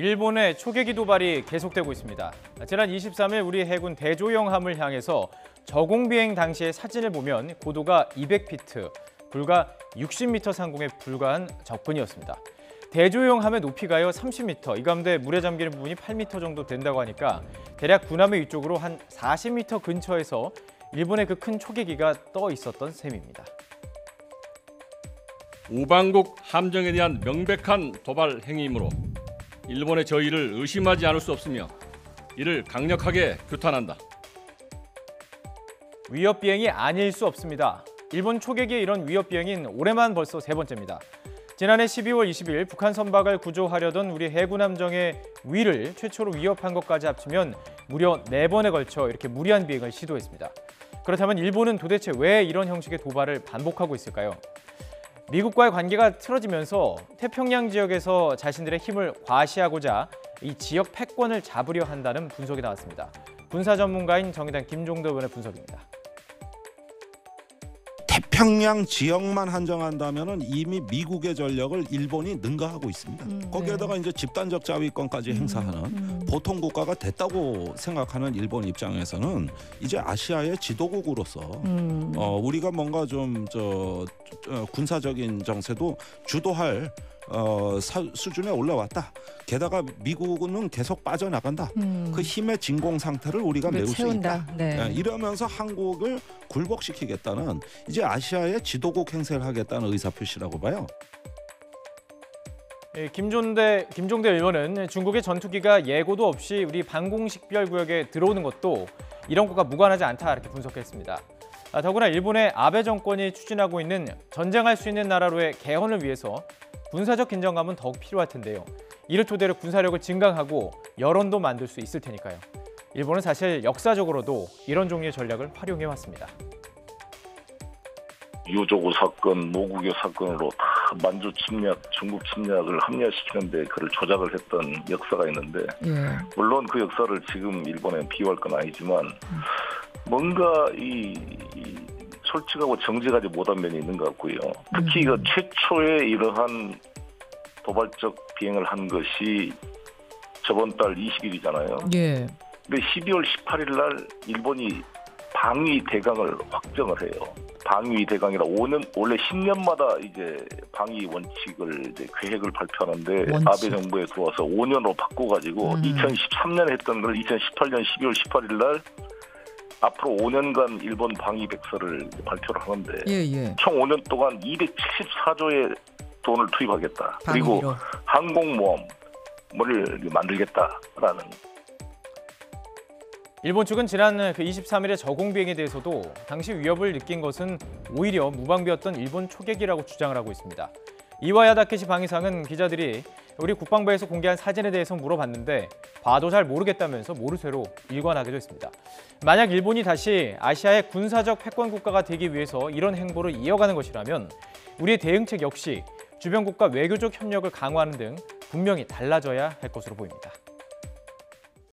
일본의 초계기 도발이 계속되고 있습니다. 지난 23일 우리 해군 대조영함을 향해서 저공비행 당시의 사진을 보면 고도가 200피트, 불과 60m 상공에 불과한 접근이었습니다. 대조영함의 높이가요 30m, 이 가운데 물에 잠기는 부분이 8m 정도 된다고 하니까 대략 군함의 위쪽으로 한 40m 근처에서 일본의 그 큰 초계기가 떠 있었던 셈입니다. 우방국 함정에 대한 명백한 도발 행위이므로 일본의 저희를 의심하지 않을 수 없으며 이를 강력하게 규탄한다. 위협 비행이 아닐 수 없습니다. 일본 초계기의 이런 위협 비행인 올해만 벌써 3번째입니다. 지난해 12월 20일 북한 선박을 구조하려던 우리 해군 함정의 위를 최초로 위협한 것까지 합치면 무려 4번에 걸쳐 이렇게 무리한 비행을 시도했습니다. 그렇다면 일본은 도대체 왜 이런 형식의 도발을 반복하고 있을까요? 미국과의 관계가 틀어지면서 태평양 지역에서 자신들의 힘을 과시하고자 이 지역 패권을 잡으려 한다는 분석이 나왔습니다. 군사 전문가인 정의당 김종대 의원의 분석입니다. 태평양 지역만 한정한다면은 이미 미국의 전력을 일본이 능가하고 있습니다. 거기에다가 이제 집단적 자위권까지 행사하는 보통 국가가 됐다고 생각하는 일본 입장에서는 이제 아시아의 지도국으로서 우리가 뭔가 좀 군사적인 정세도 주도할 수준에 올라왔다. 게다가 미국은 계속 빠져나간다. 그 힘의 진공 상태를 우리가 메울 수 있다. 네. 이러면서 한국을 굴복시키겠다는 이제 아시아의 지도국 행세를 하겠다는 의사표시라고 봐요. 김종대 의원은 중국의 전투기가 예고도 없이 우리 방공식별 구역에 들어오는 것도 이런 것과 무관하지 않다 이렇게 분석했습니다. 더구나 일본의 아베 정권이 추진하고 있는 전쟁할 수 있는 나라로의 개헌을 위해서 군사적 긴장감은 더욱 필요할 텐데요. 이를 토대로 군사력을 증강하고 여론도 만들 수 있을 테니까요. 일본은 사실 역사적으로도 이런 종류의 전략을 활용해왔습니다. 유조고 사건, 노국요 사건으로 다 만주 침략, 중국 침략을 합리화시키는데 그를 조작을 했던 역사가 있는데 물론 그 역사를 지금 일본에 비유할 건 아니지만 뭔가 솔직하고 정직하지 못한 면이 있는 것 같고요. 특히 그 최초의 이러한 도발적 비행을 한 것이 저번 달 20일이잖아요. 예. 근데 12월 18일 날 일본이 방위 대강을 확정을 해요. 방위 대강이라 5년 원래 10년마다 이제 방위 원칙을 이제 계획을 발표하는데 아베 정부에 들어와서 5년으로 바꿔가지고 2013년에 했던 걸 2018년 12월 18일 날 앞으로 5년간 일본 방위 백서를 발표를 하는데 총 5년 동안 274조의 돈을 투입하겠다. 방위로. 그리고 항공모함을 만들겠다라는. 일본 측은 지난 23일의 저공비행에 대해서도 당시 위협을 느낀 것은 오히려 무방비였던 일본 초계기라고 주장을 하고 있습니다. 이와야 다케시 방위상은 기자들이 우리 국방부에서 공개한 사진에 대해서 물어봤는데 봐도 잘 모르겠다면서 모르쇠로 일관하기도 했습니다. 만약 일본이 다시 아시아의 군사적 패권 국가가 되기 위해서 이런 행보를 이어가는 것이라면 우리의 대응책 역시 주변국가 외교적 협력을 강화하는 등 분명히 달라져야 할 것으로 보입니다.